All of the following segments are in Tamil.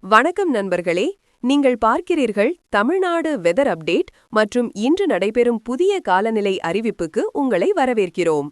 வணக்கம் நண்பர்களே, நீங்கள் பார்க்கிறீர்கள் தமிழ்நாடு வெதர் அப்டேட் மற்றும் இன்று நடைபெறும் புதிய காலநிலை அறிவிப்புக்கு உங்களை வரவேற்கிறோம்.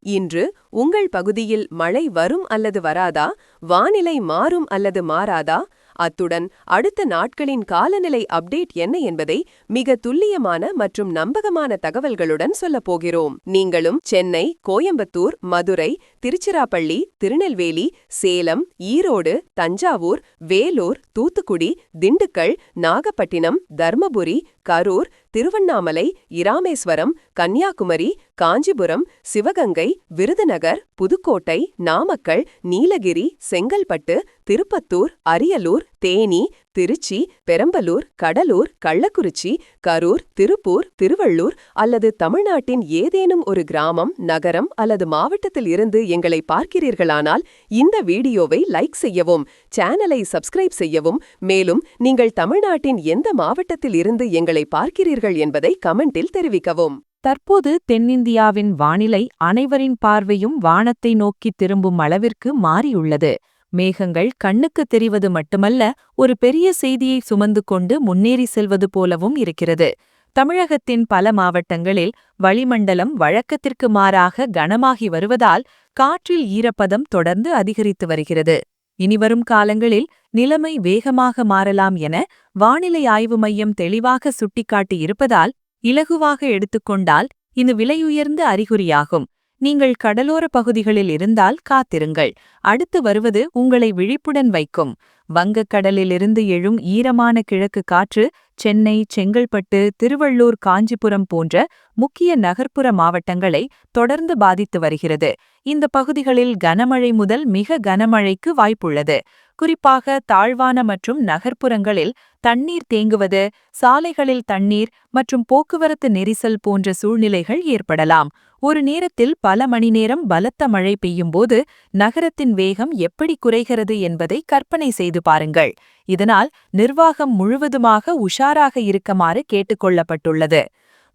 இன்று உங்கள் பகுதியில் மழை வரும் அல்லது வராதா, வானிலை மாறும் அல்லது மாறாதா, அத்துடன் அடுத்த நாட்களின் காலநிலை அப்டேட் என்ன என்பதை மிக துல்லியமான மற்றும் நம்பகமான தகவல்களுடன் சொல்லப் போகிறோம். நீங்களும் சென்னை, கோயம்புத்தூர், மதுரை, திருச்சிராப்பள்ளி, திருநெல்வேலி, சேலம், ஈரோடு, தஞ்சாவூர், வேலூர், தூத்துக்குடி, திண்டுக்கல், நாகப்பட்டினம், தர்மபுரி, கரூர், திருவண்ணாமலை, இராமேஸ்வரம், கன்னியாகுமரி, காஞ்சிபுரம், சிவகங்கை, விருதுநகர், புதுக்கோட்டை, நாமக்கல், நீலகிரி, செங்கல்பட்டு, திருப்பத்தூர், அரியலூர், தேனி, திருச்சி, பெரம்பலூர், கடலூர், கள்ளக்குறிச்சி, கரூர், திருப்பூர், திருவள்ளூர் அல்லது தமிழ்நாட்டின் ஏதேனும் ஒரு கிராமம், நகரம் அல்லது மாவட்டத்தில் இருந்து எங்களை பார்க்கிறீர்களானால் இந்த வீடியோவை லைக் செய்யவும், சேனலை சப்ஸ்கிரைப் செய்யவும், மேலும் நீங்கள் தமிழ்நாட்டின் எந்த மாவட்டத்தில் இருந்து எங்களை பார்க்கிறீர்கள் என்பதை கமெண்டில் தெரிவிக்கவும். தற்போது தென்னிந்தியாவின் வானிலை அனைவரின் பார்வையும் வானத்தை நோக்கி திரும்பும் அளவிற்கு மாறியுள்ளது. மேகங்கள் கண்ணுக்கு தெரிவது மட்டுமல்ல, ஒரு பெரிய செய்தியை சுமந்து கொண்டு முன்னேறி செல்வது போலவும் இருக்கிறது. தமிழகத்தின் பல மாவட்டங்களில் வளிமண்டலம் வழக்கத்திற்கு மாறாக கனமாகி வருவதால் காற்றில் ஈரப்பதம் தொடர்ந்து அதிகரித்து வருகிறது. இனிவரும் காலங்களில் நிலைமை வேகமாக மாறலாம் என வானிலை ஆய்வு மையம் தெளிவாக சுட்டிக்காட்டி இருப்பதால் இலகுவாக எடுத்துக்கொண்டால் இது விலையுயர்ந்த அறிகுறியாகும். நீங்கள் கடலோர பகுதிகளில் இருந்தால் காத்திருங்கள். அடுத்து வருவது உங்களை விழிப்புடன் வைக்கும். வங்கக்கடலிலிருந்து எழும் ஈரமான கிழக்கு காற்று சென்னை, செங்கல்பட்டு, திருவள்ளூர், காஞ்சிபுரம் போன்ற முக்கிய நகர்ப்புற மாவட்டங்களை தொடர்ந்து பாதித்து வருகிறது. இந்த பகுதிகளில் கனமழை முதல் மிக கனமழைக்கு வாய்ப்புள்ளது. குறிப்பாக தாழ்வான மற்றும் நகர்ப்புறங்களில் தண்ணீர் தேங்குவது, சாலைகளில் தண்ணீர் மற்றும் போக்குவரத்து நெரிசல் போன்ற சூழ்நிலைகள் ஏற்படலாம். ஒரு நேரத்தில் பல மணி நேரம் பலத்த மழை பெய்யும்போது நகரத்தின் வேகம் எப்படி குறைகிறது என்பதை கற்பனை செய்து பாருங்கள். இதனால் நிர்வாகம் முழுவதுமாக உஷாராக இருக்குமாறு கேட்டுக்கொள்ளப்பட்டுள்ளது.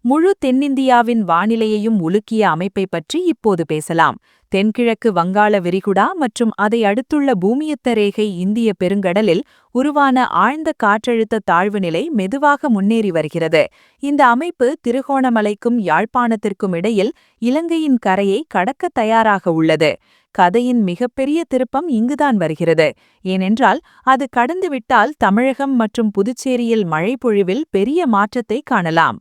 முழு தென்னிந்தியாவின் வானிலையையும் உலுக்கிய அமைப்பை பற்றி இப்போது பேசலாம். தென்கிழக்கு வங்காள விரிகுடா மற்றும் அதை அடுத்துள்ள பூமியத்த ரேகை இந்திய பெருங்கடலில் உருவான ஆழ்ந்த காற்றழுத்த தாழ்வு நிலை மெதுவாக முன்னேறி வருகிறது. இந்த அமைப்பு திருகோணமலைக்கும் யாழ்ப்பாணத்திற்கும் இடையில் இலங்கையின் கரையை கடக்க தயாராக உள்ளது. கதையின் மிகப்பெரிய திருப்பம் இங்குதான் வருகிறது. ஏனென்றால் அது கடந்துவிட்டால் தமிழகம் மற்றும் புதுச்சேரியில் மழைப்பொழிவில் பெரிய மாற்றத்தை காணலாம்.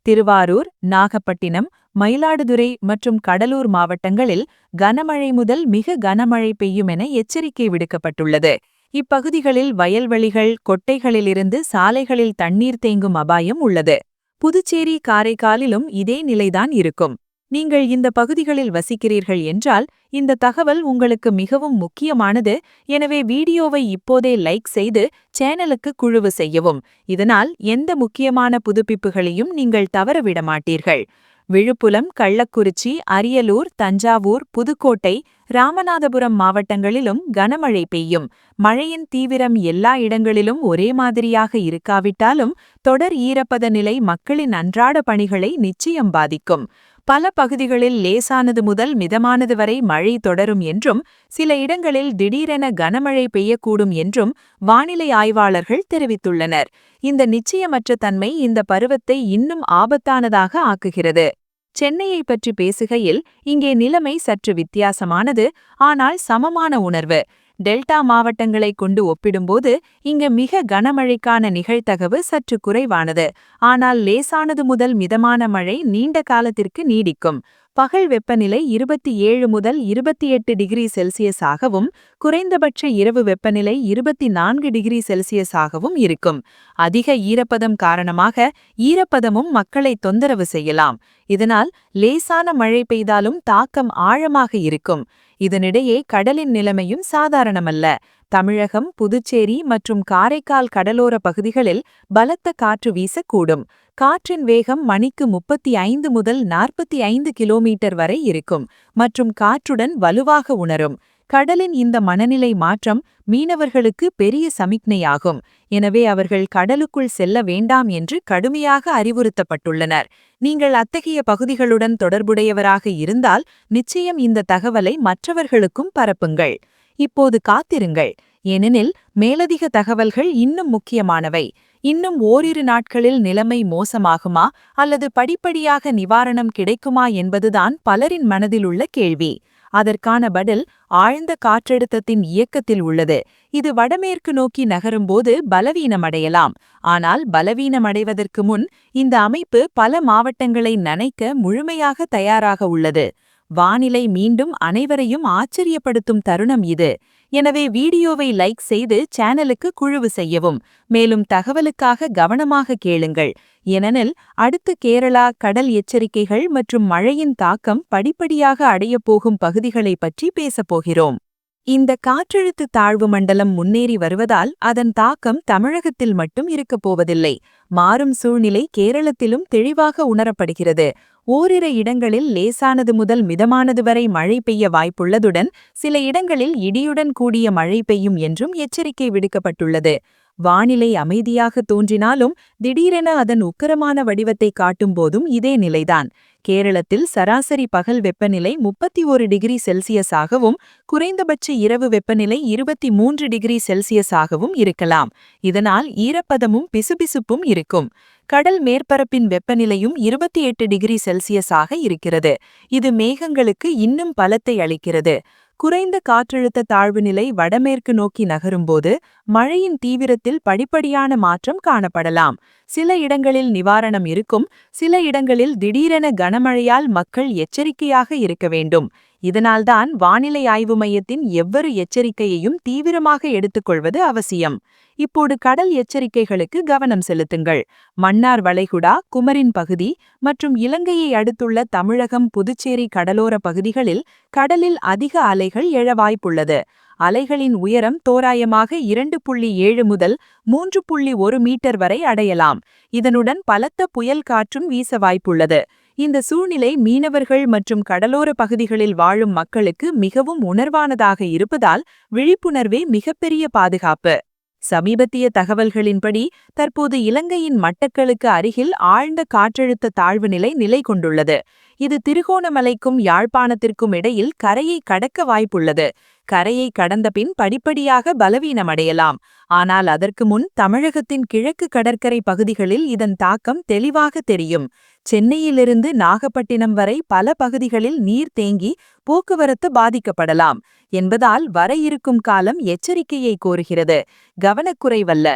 திருவாரூர், நாகப்பட்டினம், மயிலாடுதுறை மற்றும் கடலூர் மாவட்டங்களில் கனமழை முதல் மிக கனமழை பெய்யும் என எச்சரிக்கை விடுக்கப்பட்டுள்ளது. இப்பகுதிகளில் வயல்வெளிகள், கொட்டைகளிலிருந்து சாலைகளில் தண்ணீர் தேங்கும் அபாயம் உள்ளது. புதுச்சேரி, காரைக்காலிலும் இதே நிலைதான் இருக்கும். நீங்கள் இந்த பகுதிகளில் வசிக்கிறீர்கள் என்றால் இந்த தகவல் உங்களுக்கு மிகவும் முக்கியமானது. எனவே வீடியோவை இப்போதே லைக் செய்து சேனலுக்கு குழுவு செய்யவும். இதனால் எந்த முக்கியமான புதுப்பிப்புகளையும் நீங்கள் தவறவிட மாட்டீர்கள். விழுப்புரம், கள்ளக்குறிச்சி, அரியலூர், தஞ்சாவூர், புதுக்கோட்டை, ராமநாதபுரம் மாவட்டங்களிலும் கனமழை பெய்யும். மழையின் தீவிரம் எல்லா இடங்களிலும் ஒரே மாதிரியாக இருக்காவிட்டாலும் தொடர் ஈரப்பத நிலை மக்களின் அன்றாட பணிகளை நிச்சயம் பாதிக்கும். பல பகுதிகளில் லேசானது முதல் மிதமானது வரை மழை தொடரும் என்றும் சில இடங்களில் திடீரென கனமழை பெய்யக்கூடும் என்றும் வானிலை ஆய்வாளர்கள் தெரிவித்துள்ளனர். இந்த நிச்சயமற்ற தன்மை இந்த பருவத்தை இன்னும் ஆபத்தானதாக ஆக்குகிறது. சென்னையை பற்றி பேசுகையில் இங்கே நிலைமை சற்று வித்தியாசமானது, ஆனால் சமமான உணர்வு. டெல்டா மாவட்டங்களை கொண்டு ஒப்பிடும்போது இங்கு மிக கனமழைக்கான நிகழ்தகவு சற்று குறைவானது. ஆனால் லேசானது முதல் மிதமான மழை நீண்ட காலத்திற்கு நீடிக்கும். பகல் வெப்பநிலை 27 முதல் 28 டிகிரி செல்சியஸாகவும் குறைந்தபட்ச இரவு வெப்பநிலை 24 டிகிரி செல்சியஸாகவும் இருக்கும். அதிக ஈரப்பதம் காரணமாக ஈரப்பதமும் மக்களை தொந்தரவு செய்யலாம். இதனால் லேசான மழை பெய்தாலும் தாக்கம் ஆழமாக இருக்கும். இதனிடையே கடலின் நிலைமையும் சாதாரணமல்ல. தமிழகம், புதுச்சேரி மற்றும் காரைக்கால் கடலோர பகுதிகளில் பலத்த காற்று வீசக்கூடும். காற்றின் வேகம் மணிக்கு 35 முதல் 45 கிலோமீட்டர் வரை இருக்கும் மற்றும் காற்றுடன் வலுவாக உணரும். கடலின் இந்த மனநிலை மாற்றம் மீனவர்களுக்கு பெரிய சமிக்ஞையாகும். எனவே அவர்கள் கடலுக்குள் செல்ல வேண்டாம் என்று கடுமையாக அறிவுறுத்தப்பட்டுள்ளனர். நீங்கள் அத்தகைய பகுதிகளுடன் தொடர்புடையவராக இருந்தால் நிச்சயம் இந்த தகவலை மற்றவர்களுக்கும் பரப்புங்கள். இப்போது காத்திருங்கள். ஏனெனில் மேலதிக தகவல்கள் இன்னும் முக்கியமானவை. இன்னும் ஓரிரு நாட்களில் நிலைமை மோசமாகுமா அல்லது படிப்படியாக நிவாரணம் கிடைக்குமா என்பதுதான் பலரின் மனதில் உள்ள கேள்வி. அதற்கான பதில் ஆழ்ந்த காற்றழுத்தத்தின் இயக்கத்தில் உள்ளது. இது வடமேற்கு நோக்கி நகரும்போது பலவீனமடையலாம். ஆனால் பலவீனமடைவதற்கு முன் இந்த அமைப்பு பல மாவட்டங்களை நனைக்க முழுமையாக தயாராக உள்ளது. வானிலை மீண்டும் அனைவரையும் ஆச்சரியப்படுத்தும் தருணம் இது. எனவே வீடியோவை லைக் செய்து சேனலுக்கு குழுவு செய்யவும். மேலும் தகவலுக்காக கவனமாக கேளுங்கள். ஏனெனில் அடுத்து கேரளா கடல் எச்சரிக்கைகள் மற்றும் மழையின் தாக்கம் படிப்படியாக அடையப் போகும் பகுதிகளை பற்றி பேசப்போகிறோம். இந்த காற்றழுத்த தாழ்வு மண்டலம் முன்னேறி வருவதால் அதன் தாக்கம் தமிழகத்தில் மட்டும் இருக்கப் போவதில்லை. மாறும் சூழ்நிலை கேரளத்திலும் தெளிவாக உணரப்படுகிறது. ஓரிரு இடங்களில் லேசானது முதல் மிதமானது வரை மழை பெய்ய வாய்ப்புள்ளதுடன் சில இடங்களில் இடியுடன் கூடிய மழை பெய்யும் என்றும் எச்சரிக்கை விடுக்கப்பட்டுள்ளது. வானிலை அமைதியாக தோன்றினாலும் திடீரென அதன் உக்கிரமான வடிவத்தை காட்டும் போதும் இதே நிலைதான். கேரளத்தில் சராசரி பகல் வெப்பநிலை 31 டிகிரி செல்சியஸாகவும் குறைந்தபட்ச இரவு வெப்பநிலை 23 டிகிரி செல்சியஸாகவும் இருக்கலாம். இதனால் ஈரப்பதமும் பிசுபிசுப்பும் இருக்கும். கடல் மேற்பரப்பின் வெப்பநிலையும் 28 டிகிரி செல்சியஸாக இருக்கிறது. இது மேகங்களுக்கு இன்னும் பலத்தை அளிக்கிறது. குறைந்த காற்றழுத்த தாழ்வு நிலை வடமேற்கு நோக்கி நகரும்போது மழையின் தீவிரத்தில் படிப்படியான மாற்றம் காணப்படலாம். சில இடங்களில் நிவாரணம் இருக்கும். சில இடங்களில் திடீரென கனமழையால் மக்கள் எச்சரிக்கையாக இருக்க வேண்டும். இதனால்தான் வானிலை ஆய்வு மையத்தின் எவ்வொரு எச்சரிக்கையையும் தீவிரமாக எடுத்துக்கொள்வது அவசியம். இப்போது கடல் எச்சரிக்கைகளுக்கு கவனம் செலுத்துங்கள். மன்னார் வளைகுடா, குமரின் பகுதி மற்றும் இலங்கையை அடுத்துள்ள தமிழகம், புதுச்சேரி கடலோர பகுதிகளில் கடலில் அதிக அலைகள் எழ வாய்ப்புள்ளது. அலைகளின் உயரம் தோராயமாக 2.7 முதல் 3.1 மீட்டர் வரை அடையலாம். இதனுடன் பலத்த புயல் காற்றும் வீச வாய்ப்புள்ளது. இந்த சூழ்நிலை மீனவர்கள் மற்றும் கடலோர பகுதிகளில் வாழும் மக்களுக்கு மிகவும் உணர்வானதாக இருப்பதால் விழிப்புணர்வே மிகப்பெரிய பாதுகாப்பு. சமீபத்திய தகவல்களின்படி தற்போது இலங்கையின் மட்டக்களுக்கு அருகில் ஆழ்ந்த காற்றழுத்த தாழ்வு நிலை கொண்டுள்ளது. இது திருகோணமலைக்கும் யாழ்ப்பாணத்திற்கும் இடையில் கரையை கடக்க வாய்ப்புள்ளது. கரையை கடந்த பின் படிப்படியாக பலவீனமடையலாம். ஆனால் அதற்கு முன் தமிழகத்தின் கிழக்கு கடற்கரை பகுதிகளில் இதன் தாக்கம் தெளிவாக தெரியும். சென்னையிலிருந்து நாகப்பட்டினம் வரை பல பகுதிகளில் நீர் தேங்கி போக்குவரத்து பாதிக்கப்படலாம் என்பதால் வர இருக்கும் காலம் எச்சரிக்கையை கோருகிறது, கவனக்குறைவல்ல.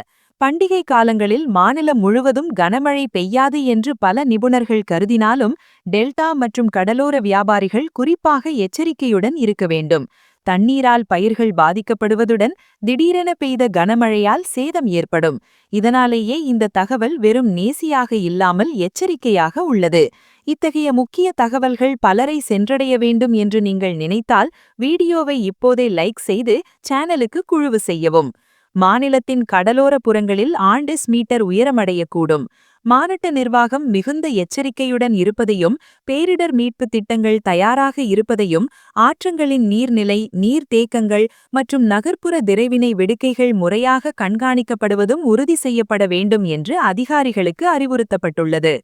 பண்டிகை காலங்களில் மாநிலம் முழுவதும் கனமழை பெய்யாது என்று பல நிபுணர்கள் கருதினாலும் டெல்டா மற்றும் கடலோர வியாபாரிகள் குறிப்பாக எச்சரிக்கையுடன் இருக்க வேண்டும். தண்ணீரால் பயிர்கள் பாதிக்கப்படுவதுடன் திடீரென பெய்த கனமழையால் சேதம் ஏற்படும். இதனாலேயே இந்த தகவல் வெறும் நேசியாக இல்லாமல் எச்சரிக்கையாக உள்ளது. இத்தகைய முக்கிய தகவல்கள் பலரை சென்றடைய வேண்டும் என்று நீங்கள் நினைத்தால் வீடியோவை இப்போதே லைக் செய்து சேனலுக்கு குழுவு செய்யவும். மாநிலத்தின் கடலோர புறங்களில் மீட்டர் உயரமடையக்கூடும். மாவட்ட நிர்வாகம் மிகுந்த எச்சரிக்கையுடன் இருப்பதையும் பேரிடர் மீட்பு திட்டங்கள் தயாராக இருப்பதையும் ஆற்றங்களின் நீர்நிலை, நீர்த்தேக்கங்கள் மற்றும் நகர்ப்புற திரைவினை வெடுக்கைகள் முறையாக கண்காணிக்கப்படுவதும் உறுதி செய்யப்பட வேண்டும் என்று அதிகாரிகளுக்கு அறிவுறுத்தப்பட்டுள்ளது.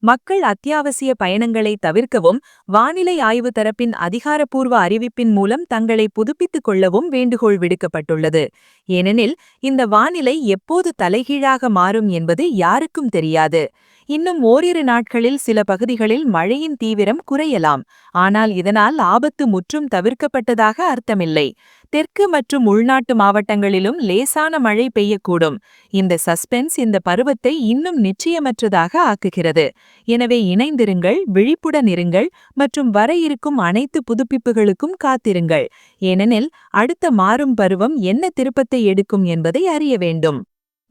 மக்கள் அத்தியாவசிய பயணங்களை தவிர்க்கவும் வானிலை ஆய்வு தரப்பின் அதிகாரப்பூர்வ அறிவிப்பின் மூலம் தங்களை புதுப்பித்துக் கொள்ளவும் வேண்டுகோள் விடுக்கப்பட்டுள்ளது. ஏனெனில் இந்த வானிலை எப்போது தலைகீழாக மாறும் என்பது யாருக்கும் தெரியாது. இன்னும் ஓரிரு நாட்களில் சில பகுதிகளில் மழையின் தீவிரம் குறையலாம். ஆனால் இதனால் ஆபத்து முற்றும் தவிர்க்கப்பட்டதாக அர்த்தமில்லை. தெற்கு மற்றும் உள்நாட்டு மாவட்டங்களிலும் லேசான மழை பெய்யக்கூடும். இந்த சஸ்பென்ஸ் இந்த பருவத்தை இன்னும் நிச்சயமற்றதாக ஆக்குகிறது. எனவே இணைந்திருங்கள், விழிப்புடன் இருங்கள் மற்றும் வர இருக்கும் அனைத்து புதுப்பிப்புகளுக்கும் காத்திருங்கள். ஏனெனில் அடுத்த மாறும் பருவம் என்ன திருப்பத்தை எடுக்கும் என்பதை அறிய வேண்டும்.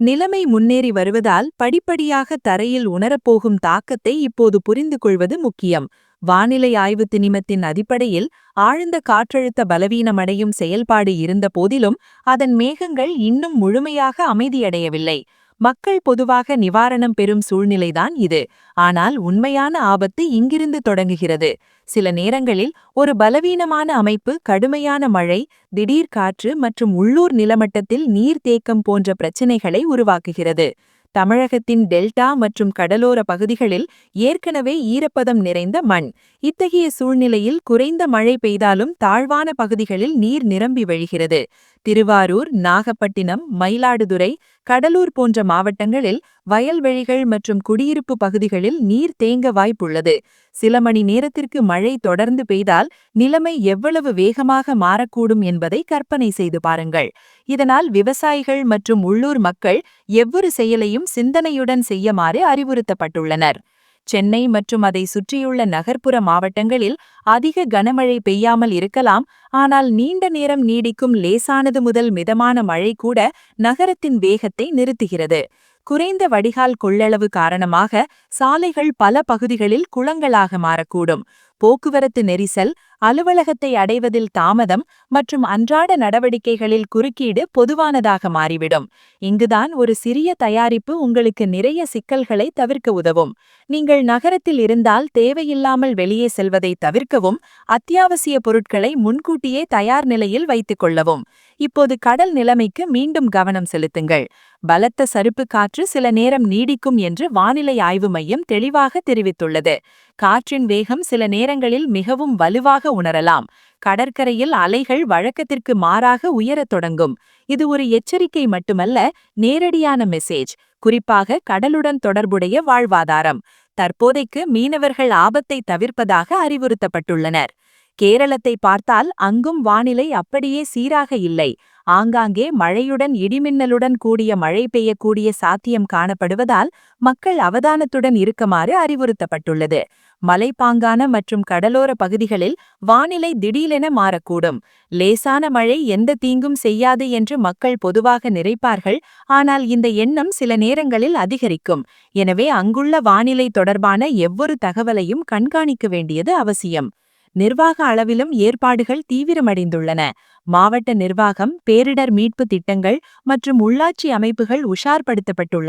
நிலைமை முன்னேறி வருவதால் படிப்படியாக தரையில் உணரப்போகும் தாக்கத்தை இப்போது புரிந்து கொள்வது முக்கியம். வானிலை ஆய்வு திணிமத்தின் அடிப்படையில் ஆழ்ந்த காற்றழுத்த பலவீனமடையும் செயல்பாடு இருந்த போதிலும் அதன் மேகங்கள் இன்னும் முழுமையாக அமைதியடையவில்லை. மக்கள் பொதுவாக நிவாரணம் பெறும் சூழ்நிலைதான் இது. ஆனால் உண்மையான ஆபத்து இங்கிருந்து தொடங்குகிறது. சில நேரங்களில் ஒரு பலவீனமான அமைப்பு கடுமையான மழை, திடீர் காற்று மற்றும் உள்ளூர் நிலமட்டத்தில் நீர்த்தேக்கம் போன்ற பிரச்சினைகளை உருவாக்குகிறது. தமிழகத்தின் டெல்டா மற்றும் கடலோர பகுதிகளில் ஏற்கனவே ஈரப்பதம் நிறைந்த மண். இத்தகைய சூழ்நிலையில் குறைந்த மழை பெய்தாலும் தாழ்வான பகுதிகளில் நீர் நிரம்பி வழிகிறது. திருவாரூர், நாகப்பட்டினம், மயிலாடுதுறை, கடலூர் போன்ற மாவட்டங்களில் வயல்வெளிகள் மற்றும் குடியிருப்பு பகுதிகளில் நீர் தேங்க வாய்ப்புள்ளது. சில மணி நேரத்திற்கு மழை தொடர்ந்து பெய்தால் நிலைமை எவ்வளவு வேகமாக மாறக்கூடும் என்பதை கற்பனை செய்து பாருங்கள். இதனால் விவசாயிகள் மற்றும் உள்ளூர் மக்கள் எவ்வொரு செயலையும் சிந்தனையுடன் செய்யுமாறு அறிவுறுத்தப்பட்டுள்ளனர். சென்னை மற்றும் அதை சுற்றியுள்ள நகர்ப்புற மாவட்டங்களில் அதிக கனமழை பெய்யாமல் இருக்கலாம். ஆனால் நீண்ட நேரம் நீடிக்கும் லேசானது முதல் மிதமான மழை கூட நகரத்தின் வேகத்தை நிறுத்துகிறது. குறைந்த வடிகால் கொள்ளளவு காரணமாக சாலைகள் பல பகுதிகளில் குளங்களாக மாறக்கூடும். போக்குவரத்து நெரிசல், அலுவலகத்தை அடைவதில் தாமதம் மற்றும் அன்றாட நடவடிக்கைகளில் குறுக்கீடு பொதுவானதாக மாறிவிடும். இங்குதான் ஒரு சிறிய தயாரிப்பு உங்களுக்கு நிறைய சிக்கல்களை தவிர்க்க உதவும். நீங்கள் நகரத்தில் இருந்தால் தேவையில்லாமல் வெளியே செல்வதை தவிர்க்கவும், அத்தியாவசிய பொருட்களை முன்கூட்டியே தயார் நிலையில் வைத்துக் கொள்ளவும். இப்போது கடல் நிலைமைக்கு மீண்டும் கவனம் செலுத்துங்கள். பலத்த சருப்பு காற்று சில நேரம் நீடிக்கும் என்று வானிலை ஆய்வு மையம் தெளிவாக தெரிவித்துள்ளது. காற்றின் வேகம் சில நேரங்களில் மிகவும் வலுவாக உணரலாம். கடற்கரையில் அலைகள் வழக்கத்திற்கு மாறாக உயரத் தொடங்கும். இது ஒரு எச்சரிக்கை மட்டுமல்ல, நேரடியான மெசேஜ். குறிப்பாக கடலுடன் தொடர்புடைய வாழ்வாதாரம். தற்போதைக்கு மீனவர்கள் ஆபத்தை தவிர்ப்பதாக அறிவுறுத்தப்பட்டுள்ளனர். கேரளத்தை பார்த்தால் அங்கும் வானிலை அப்படியே சீராக இல்லை. ஆங்காங்கே மழையுடன் இடிமின்னலுடன் கூடிய மழை பெய்யக்கூடிய சாத்தியம் காணப்படுவதால் மக்கள் அவதானத்துடன் இருக்குமாறு அறிவுறுத்தப்பட்டுள்ளது. மலைப்பாங்கான மற்றும் கடலோர பகுதிகளில் வானிலை திடீரென மாறக்கூடும். லேசான மழை எந்த தீங்கும் செய்யாது என்று மக்கள் பொதுவாக நினைப்பார்கள். ஆனால் இந்த எண்ணம் சில நேரங்களில் அதிகரிக்கும். எனவே அங்குள்ள வானிலை தொடர்பான எவ்வொரு தகவலையும் கண்காணிக்க வேண்டியது அவசியம். நிர்வாக அளவிலும் ஏற்பாடுகள் தீவிரமடைந்துள்ளன. மாவட்ட நிர்வாகம், பேரிடர் மீட்பு திட்டங்கள் மற்றும் உள்ளாட்சி அமைப்புகள் உஷார்படுத்தப்பட்டுள்ளன.